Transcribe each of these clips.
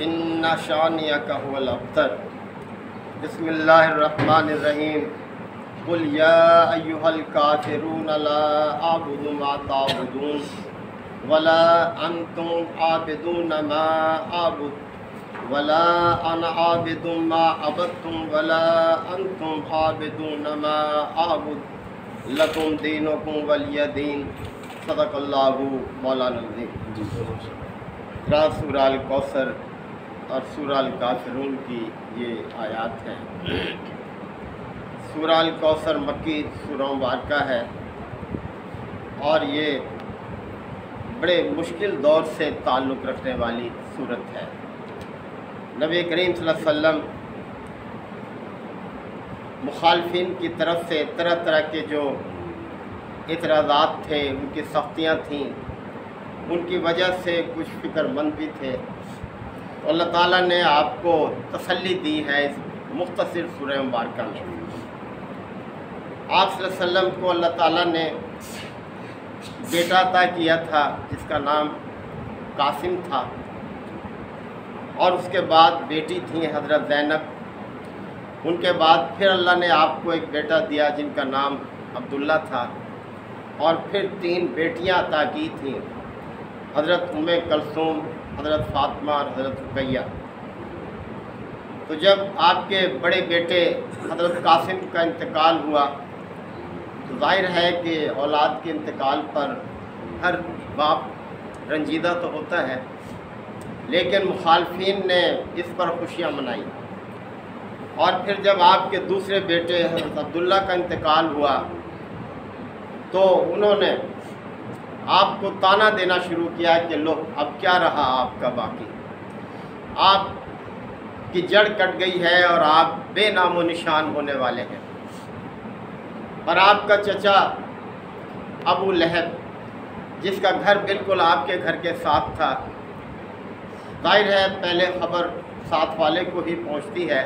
ان شانئک هو الابتر۔ بسم اللہ الرحمن الرحیم۔ قل یا ایھا الکافرون لا اعبد ما تعبدون ولا انتم عابدون ما اعبد ولا انا عابد ما عبدتم ولا انتم عابدون ما اعبد لکم دینکم ولی دین۔ صدق اللہ مولانا العظیم۔ سورہ الکوثر اور سورہ الکافرون کی یہ آیات ہیں۔ سورہ الکوثر مکی سورہ مبارکہ ہے اور یہ بڑے مشکل دور سے تعلق رکھنے والی سورت ہے۔ نبی کریم صلی اللہ علیہ وسلم مخالفین کی طرف سے طرح طرح کے جو اعتراضات تھے، ان کی سختیاں تھیں، ان کی وجہ سے کچھ فکر مند بھی تھے۔ اللہ تعالیٰ نے آپ کو تسلی دی ہے اس مختصر سورہ مبارکہ میں۔ آپ صلی اللہ علیہ وسلم کو اللہ تعالیٰ نے بیٹا عطا کیا تھا جس کا نام قاسم تھا، اور اس کے بعد بیٹی تھیں حضرت زینب۔ ان کے بعد پھر اللہ نے آپ کو ایک بیٹا دیا جن کا نام عبداللہ تھا، اور پھر 3 بیٹیاں عطا کی تھیں، حضرت ام کلثوم، حضرت فاطمہ اور حضرت رقیہ۔ تو جب آپ کے بڑے بیٹے حضرت قاسم کا انتقال ہوا تو ظاہر ہے کہ اولاد کے انتقال پر ہر باپ رنجیدہ تو ہوتا ہے، لیکن مخالفین نے اس پر خوشیاں منائی۔ اور پھر جب آپ کے دوسرے بیٹے حضرت عبداللہ کا انتقال ہوا تو انہوں نے آپ کو طعنہ دینا شروع کیا کہ لو اب کیا رہا آپ کا باقی، آپ کی جڑ کٹ گئی ہے اور آپ بے نام و نشان ہونے والے ہیں۔ اور آپ کا چچا ابو لہب جس کا گھر بالکل آپ کے گھر کے ساتھ تھا، ظاہر ہے پہلے خبر ساتھ والے کو ہی پہنچتی ہے۔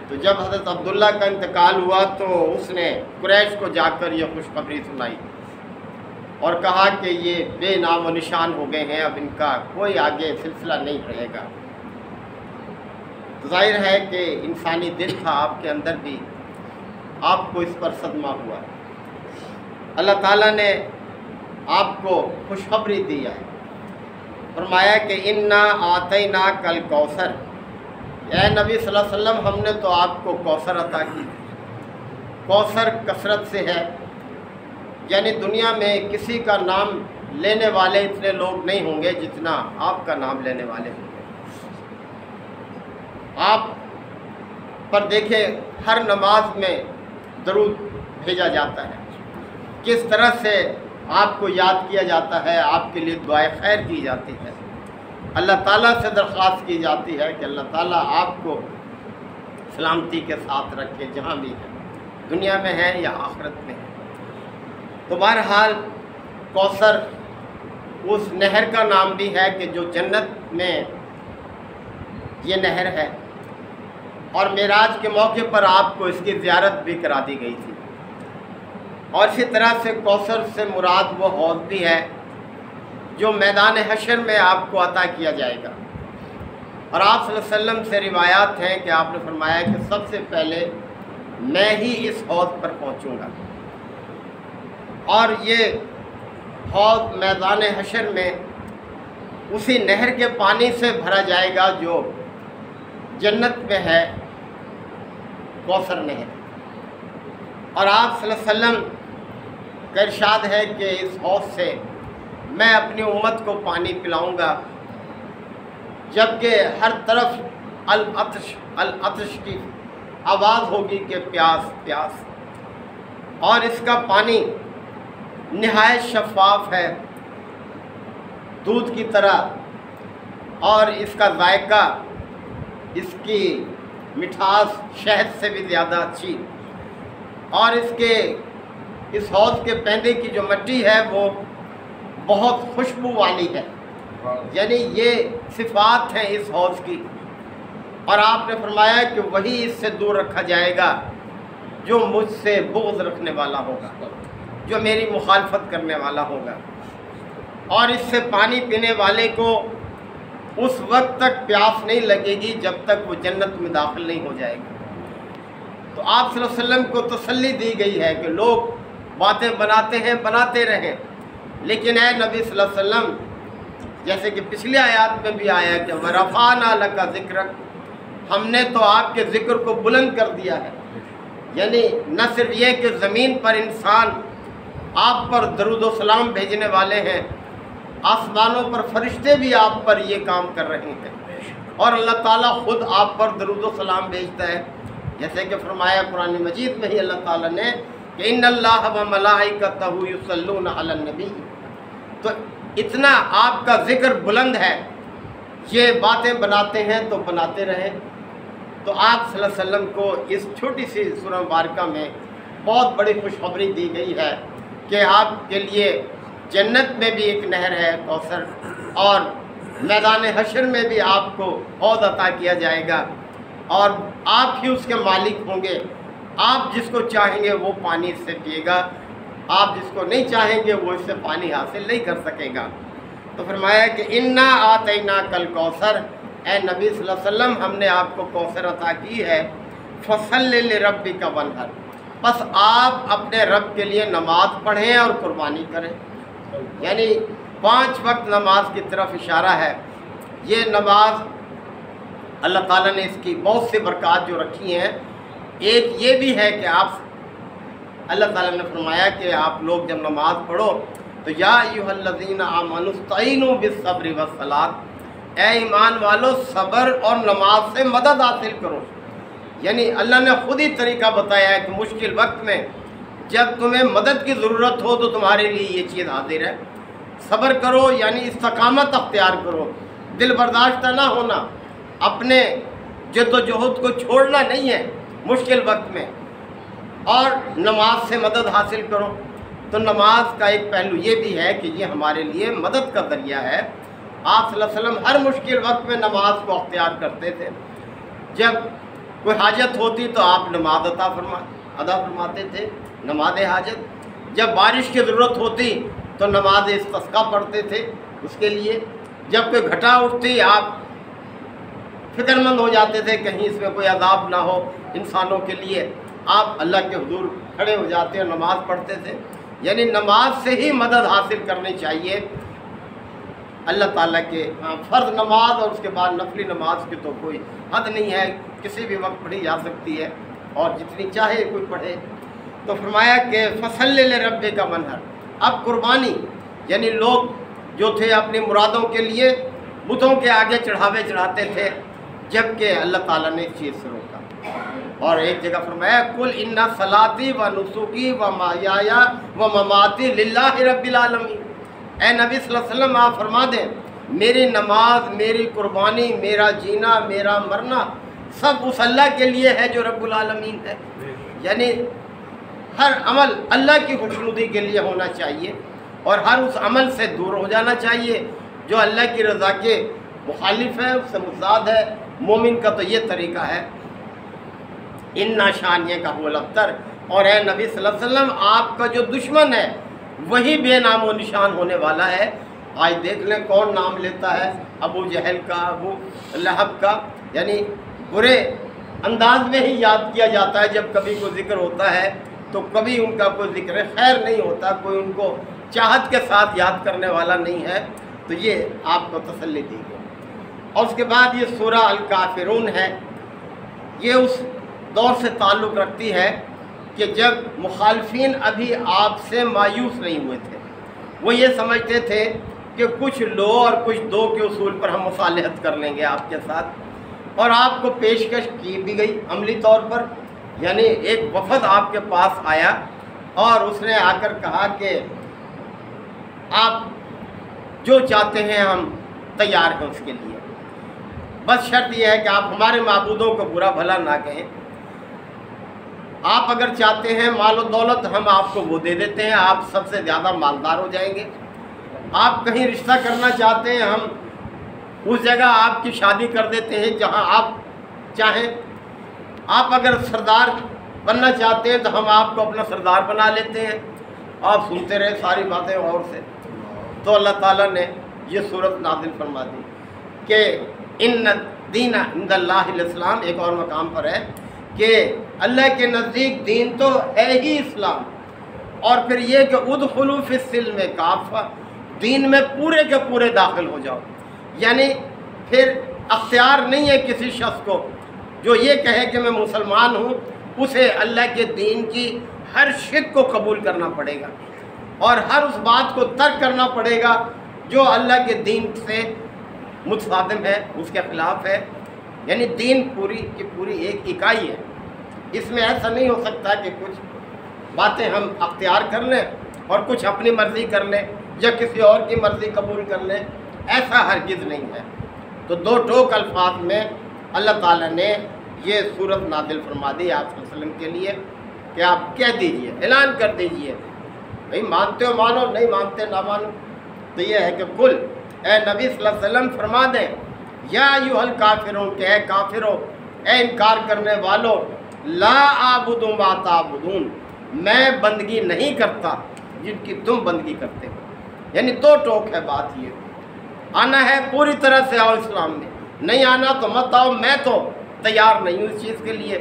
تو جب حضرت عبداللہ کا انتقال ہوا تو اس نے قریش کو جا کر یہ خوشخبری سنائی اور کہا کہ یہ بے نام و نشان ہو گئے ہیں، اب ان کا کوئی آگے سلسلہ نہیں رہے گا۔ ظاہر ہے کہ انسانی دل تھا آپ کے اندر بھی، آپ کو اس پر صدمہ ہوا۔ اللہ تعالیٰ نے آپ کو خوشخبری دی ہے، فرمایا کہ انا آتیناک الکوثر، اے نبی صلی اللہ علیہ وسلم ہم نے تو آپ کو کوثر عطا کی۔ کوثر کثرت سے ہے، یعنی دنیا میں کسی کا نام لینے والے اتنے لوگ نہیں ہوں گے جتنا آپ کا نام لینے والے ہوں گے۔ آپ پر دیکھیں ہر نماز میں درود بھیجا جاتا ہے، کس طرح سے آپ کو یاد کیا جاتا ہے، آپ کے لیے دعائے خیر کی جاتی ہے، اللہ تعالیٰ سے درخواست کی جاتی ہے کہ اللہ تعالیٰ آپ کو سلامتی کے ساتھ رکھے جہاں بھی ہے، دنیا میں ہے یا آخرت میں ہے۔ تو بہرحال کوثر اس نہر کا نام بھی ہے کہ جو جنت میں یہ نہر ہے، اور معراج کے موقع پر آپ کو اس کی زیارت بھی کرا دی گئی تھی۔ اور اسی طرح سے کوثر سے مراد وہ حوض بھی ہے جو میدان حشر میں آپ کو عطا کیا جائے گا۔ اور آپ صلی اللہ علیہ وسلم سے روایات ہیں کہ آپ نے فرمایا کہ سب سے پہلے میں ہی اس حوض پر پہنچوں گا، اور یہ حوض میدان حشر میں اسی نہر کے پانی سے بھرا جائے گا جو جنت میں ہے، کوثر نہر۔ اور آپ صلی اللہ علیہ وسلم کا ارشاد ہے کہ اس حوض سے میں اپنی امت کو پانی پلاؤں گا، جبکہ ہر طرف العطش العطش کی آواز ہوگی کہ پیاس پیاس۔ اور اس کا پانی نہایت شفاف ہے، دودھ کی طرح، اور اس کا ذائقہ، اس کی مٹھاس شہد سے بھی زیادہ اچھی، اور اس حوض کے پیندے کی جو مٹی ہے وہ بہت خوشبو والی ہے، یعنی یہ صفات ہیں اس حوض کی۔ اور آپ نے فرمایا کہ وہی اس سے دور رکھا جائے گا جو مجھ سے بغض رکھنے والا ہوگا، جو میری مخالفت کرنے والا ہوگا۔ اور اس سے پانی پینے والے کو اس وقت تک پیاس نہیں لگے گی جب تک وہ جنت میں داخل نہیں ہو جائے گا۔ تو آپ صلی اللہ علیہ وسلم کو تسلی دی گئی ہے کہ لوگ باتیں بناتے ہیں، بناتے رہیں، لیکن اے نبی صلی اللہ علیہ وسلم، جیسے کہ پچھلی آیات میں بھی آیا کہ وَرَفَعْنَا لَكَ ذِكْرَكَ، ہم نے تو آپ کے ذکر کو بلند کر دیا ہے۔ یعنی نہ صرف یہ کہ زمین پر انسان آپ پر درود و سلام بھیجنے والے ہیں، آسمانوں پر فرشتے بھی آپ پر یہ کام کر رہے ہیں، اور اللہ تعالیٰ خود آپ پر درود و سلام بھیجتا ہے، جیسے کہ فرمایا قرآن مجید میں ہی اللہ تعالیٰ نے کہ ان اللہ و ملائکتہ یصلون علی النبی۔ تو اتنا آپ کا ذکر بلند ہے، یہ باتیں بناتے ہیں تو بناتے رہیں۔ تو آپ صلی اللہ علیہ وسلم کو اس چھوٹی سی سورہ مبارکہ میں بہت بڑی خوشخبری دی گئی ہے کہ آپ کے لیے جنت میں بھی ایک نہر ہے کوثر، اور میدان حشر میں بھی آپ کو حوض عطا کیا جائے گا، اور آپ ہی اس کے مالک ہوں گے۔ آپ جس کو چاہیں گے وہ پانی اس سے پیے گا، آپ جس کو نہیں چاہیں گے وہ اس سے پانی حاصل نہیں کر سکے گا۔ تو فرمایا کہ انا آتیناک الکوثر، اے نبی صلی اللہ علیہ وسلم ہم نے آپ کو کوثر عطا کی ہے، فصل لربک وانحر، بس آپ اپنے رب کے لیے نماز پڑھیں اور قربانی کریں۔ یعنی 5 وقت نماز کی طرف اشارہ ہے۔ یہ نماز اللہ تعالیٰ نے اس کی بہت سی برکات جو رکھی ہیں، ایک یہ بھی ہے کہ آپ اللہ تعالیٰ نے فرمایا کہ آپ لوگ جب نماز پڑھو تو یا ایھا الذین آمنوا استعینوا بالصبر والصلاۃ، اے ایمان والو صبر اور نماز سے مدد حاصل کرو۔ یعنی اللہ نے خود ہی طریقہ بتایا ہے کہ مشکل وقت میں جب تمہیں مدد کی ضرورت ہو تو تمہارے لیے یہ چیز حاضر ہے۔ صبر کرو یعنی استقامت اختیار کرو، دل برداشتہ نہ ہونا، اپنے جد و جہد کو چھوڑنا نہیں ہے مشکل وقت میں، اور نماز سے مدد حاصل کرو۔ تو نماز کا ایک پہلو یہ بھی ہے کہ یہ ہمارے لیے مدد کا ذریعہ ہے۔ آپ صلی اللہ علیہ وسلم ہر مشکل وقت میں نماز کو اختیار کرتے تھے۔ جب کوئی حاجت ہوتی تو آپ نماز ادا فرماتے تھے، نماز حاجت۔ جب بارش کی ضرورت ہوتی تو نماز استسقا پڑھتے تھے اس کے لیے۔ جب کوئی گھٹا اٹھتی آپ فکر مند ہو جاتے تھے کہیں اس میں کوئی عذاب نہ ہو انسانوں کے لیے، آپ اللہ کے حضور کھڑے ہو جاتے اور نماز پڑھتے تھے۔ یعنی نماز سے ہی مدد حاصل کرنی چاہیے اللہ تعالیٰ کے۔ فرض نماز اور اس کے بعد نفلی نماز کی تو کوئی حد نہیں ہے، کسی بھی وقت پڑھی جا سکتی ہے اور جتنی چاہے کوئی پڑھے۔ تو فرمایا کہ فصل لربک وانحر، اب قربانی، یعنی لوگ جو تھے اپنی مرادوں کے لیے بتوں کے آگے چڑھاوے چڑھاتے تھے، جبکہ اللہ تعالیٰ نے اس چیز سے روکا۔ اور ایک جگہ فرمایا قل ان صلاتی و نسکی و محیای و مماتی للہ رب العالمین، اے نبی صلی اللہ علیہ وسلم آپ فرما دیں میری نماز، میری قربانی، میرا جینا، میرا مرنا سب اس اللہ کے لیے ہے جو رب العالمین ہے۔ یعنی ہر عمل اللہ کی خوشنودی کے لیے ہونا چاہیے، اور ہر اس عمل سے دور ہو جانا چاہیے جو اللہ کی رضا کے مخالف ہے، اس سے مضاد ہے۔ مومن کا تو یہ طریقہ ہے۔ ان شانیہ کا هو الابتر، اور اے نبی صلی اللہ علیہ وسلم آپ کا جو دشمن ہے وہی بے نام و نشان ہونے والا ہے۔ آج دیکھ لیں کون نام لیتا ہے، ابو جہل کا، ابو لہب کا، یعنی برے انداز میں ہی یاد کیا جاتا ہے۔ جب کبھی کوئی ذکر ہوتا ہے تو کبھی ان کا کوئی ذکر خیر نہیں ہوتا، کوئی ان کو چاہت کے ساتھ یاد کرنے والا نہیں ہے۔ تو یہ آپ کو تسلی دی گئی۔ اور اس کے بعد یہ سورہ الکافرون ہے، یہ اس دور سے تعلق رکھتی ہے کہ جب مخالفین ابھی آپ سے مایوس نہیں ہوئے تھے، وہ یہ سمجھتے تھے کہ کچھ لو اور کچھ دو کے اصول پر ہم مصالحت کر لیں گے آپ کے ساتھ، اور آپ کو پیشکش کی بھی گئی عملی طور پر۔ یعنی ایک وفد آپ کے پاس آیا اور اس نے آ کر کہا کہ آپ جو چاہتے ہیں ہم تیار ہیں اس کے لیے، بس شرط یہ ہے کہ آپ ہمارے معبودوں کو برا بھلا نہ کہیں۔ آپ اگر چاہتے ہیں مال و دولت ہم آپ کو وہ دے دیتے ہیں، آپ سب سے زیادہ مالدار ہو جائیں گے۔ آپ کہیں رشتہ کرنا چاہتے ہیں ہم اس جگہ آپ کی شادی کر دیتے ہیں جہاں آپ چاہیں۔ آپ اگر سردار بننا چاہتے ہیں تو ہم آپ کو اپنا سردار بنا لیتے ہیں۔ آپ سنتے رہے ساری باتیں غور سے۔ تو اللہ تعالیٰ نے یہ صورت نازل فرما دی۔ کہ ان دین عند اللہ الاسلام، ایک اور مقام پر ہے کہ اللہ کے نزدیک دین تو ہے ہی اسلام، اور پھر یہ کہ ادخلوا فی السلم کافہ، دین میں پورے کے پورے داخل ہو جاؤ. یعنی پھر اختیار نہیں ہے کسی شخص کو جو یہ کہے کہ میں مسلمان ہوں، اسے اللہ کے دین کی ہر شک کو قبول کرنا پڑے گا اور ہر اس بات کو ترک کرنا پڑے گا جو اللہ کے دین سے متصادم ہے، اس کے خلاف ہے. یعنی دین پوری کی پوری ایک اکائی ہے. اس میں ایسا نہیں ہو سکتا کہ کچھ باتیں ہم اختیار کر لیں اور کچھ اپنی مرضی کر لیں یا کسی اور کی مرضی قبول کر لیں، ایسا ہرگز نہیں ہے. تو دو ٹوک الفاظ میں اللہ تعالیٰ نے یہ صورت نازل فرما دی آپ صلی اللہ علیہ وسلم کے لیے کہ آپ کہہ دیجئے، اعلان کر دیجئے، بھئی مانتے ہو مانو، نہیں مانتے نہ مانو. تو یہ ہے کہ کل اے نبی صلی اللہ علیہ وسلم فرما دیں یا ایھا الکافرون، کہ اے کافرو، اے انکار کرنے والو، لا اعبد ما تعبدون، میں بندگی نہیں کرتا جن کی تم بندگی کرتے ہو. یعنی دو ٹوک ہے بات. یہ آنا ہے پوری طرح سے آؤ اسلام میں، نہیں آنا تو مت آؤ. میں تو تیار نہیں ہوں اس چیز کے لیے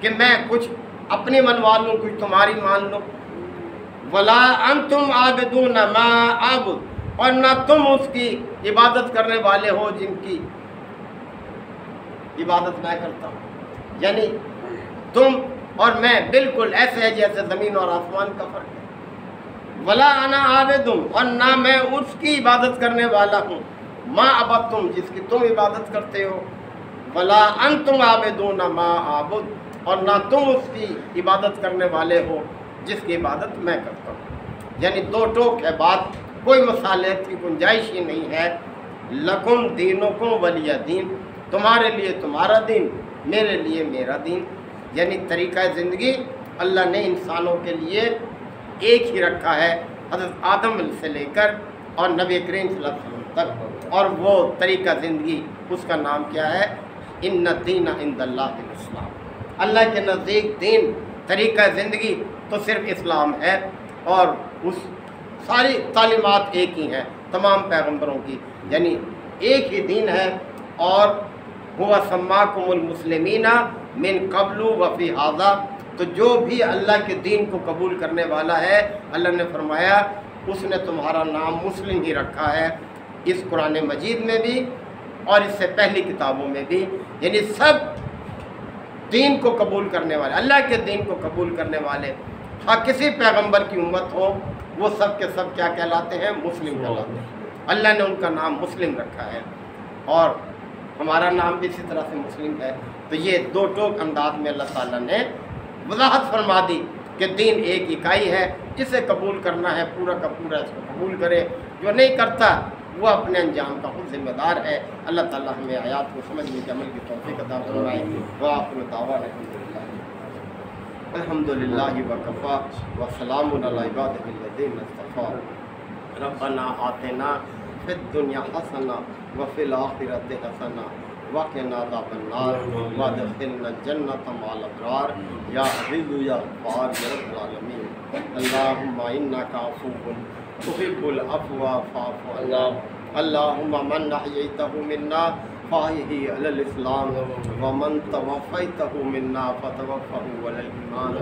کہ میں کچھ اپنی منوا لوں، کچھ تمہاری مان لوں. ولا انتم عابدون ما اعبد، اور نہ تم اس کی عبادت کرنے والے ہو جن کی عبادت میں کرتا ہوں. یعنی تم اور میں بالکل ایسے ہے جیسے زمین اور آسمان کا فرق ہے. ولا انا عابدم، اور نہ میں اس کی عبادت کرنے والا ہوں، ما عبدتم، جس کی تم عبادت کرتے ہو. ولا انتم عابدون ما اعبد، اور نہ تم اس کی عبادت کرنے والے ہو جس کی عبادت میں کرتا ہوں. یعنی دو ٹوک ہے بات، کوئی مصالحت کی گنجائش ہی نہیں ہے. لکم دینکم ولی دین، تمہارے لیے تمہارا دین، میرے لیے میرا دین. یعنی طریقہ زندگی اللہ نے انسانوں کے لیے ایک ہی رکھا ہے، حضرت آدم سے لے کر اور نبی کریم صلی اللہ علیہ وسلم تک. اور وہ طریقہ زندگی، اس کا نام کیا ہے؟ ان الدین عند اللہ الاسلام. اللہ کے نزدیک دین، طریقہ زندگی تو صرف اسلام ہے، اور اس ساری تعلیمات ایک ہی ہیں تمام پیغمبروں کی. یعنی ایک ہی دین ہے. اور ہوا سماکم المسلمین من قبل وفی ھذا، تو جو بھی اللہ کے دین کو قبول کرنے والا ہے، اللہ نے فرمایا اس نے تمہارا نام مسلم ہی رکھا ہے، اس قرآن مجید میں بھی اور اس سے پہلی کتابوں میں بھی. یعنی سب دین کو قبول کرنے والے، اللہ کے دین کو قبول کرنے والے، ہاں کسی پیغمبر کی امت ہو، وہ سب کے سب کیا کہلاتے ہیں؟ مسلم کہلاتے ہیں. اللہ نے ان کا نام مسلم رکھا ہے اور ہمارا نام بھی اسی طرح سے مسلم ہے. تو یہ دو ٹوک انداز میں اللہ تعالیٰ نے وضاحت فرما دی کہ دین ایک اکائی ہے، جسے قبول کرنا ہے پورا کا پورا اس کو قبول کرے، جو نہیں کرتا وہ اپنے انجام کا خود ذمہ دار ہے. اللہ تعالیٰ ہمیں آیات کو سمجھنے کے عمل کی توفیق عطا فرمائے. وآخر دعوانا الحمدللہ وکفا وسلام علی عبادہ الذین اصطفیٰ. ربنا آتنا فی الدنیا حسنہ وفی الآخرۃ حسنہ وقنا عذاب النار وادخلنا الجنۃ مع الابرار یا عزیز یا غفار یا رب العالمین. اللہم انک عفو تحب العفو فاعف عنا. اللہم من احییتہ منا فاحیہ علی الاسلام ومن توفیتہ منا فتوفہ علی الایمان.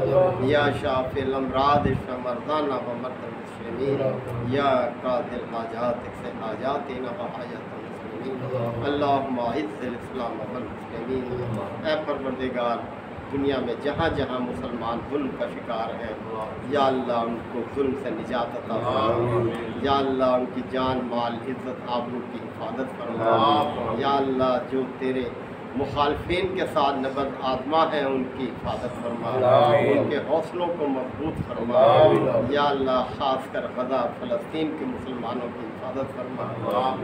یا شافی الامراض اشف مرضانا ومرضى المسلمین. یا قاضی الحاجات اقض حاجاتنا وحاجات المسلمین. اللہم اعز الاسلام والمسلمین. اے پروردگار، دنیا میں جہاں جہاں مسلمان ظلم کا شکار ہے، یا اللہ ان کو ظلم سے نجات عطا فرما. یا اللہ ان کی جان مال عزت آبرو کی حفاظت فرما. یا اللہ جو تیرے مخالفین کے ساتھ نبرد آزما ہیں ان کی حفاظت فرما، ان کے حوصلوں کو مضبوط فرما. یا اللہ خاص کر غزہ فلسطین کے مسلمانوں کی حفاظت فرما.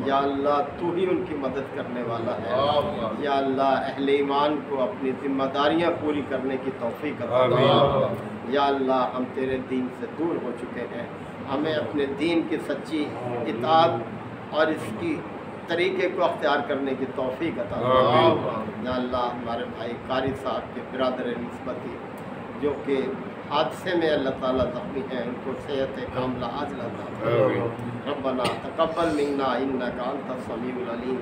یا اللہ تو ہی ان کی مدد کرنے والا ہے. یا اللہ اہل ایمان کو اپنی ذمہ داریاں پوری کرنے کی توفیق عطا فرما. یا اللہ ہم تیرے دین سے دور ہو چکے ہیں، ہمیں اپنے دین کی سچی اطاعت اور اس کی طریقے کو اختیار کرنے کی توفیق عطا فرما. یا اللہ ہمارے بھائی قاری صاحب کے برادر نسبتی جو کہ حادثے میں اللہ تعالیٰ زخمی ہیں، ان کو صحت کاملہ عاجلہ عطا فرما. ربنا تقبل منا انک انت السمیع العلیم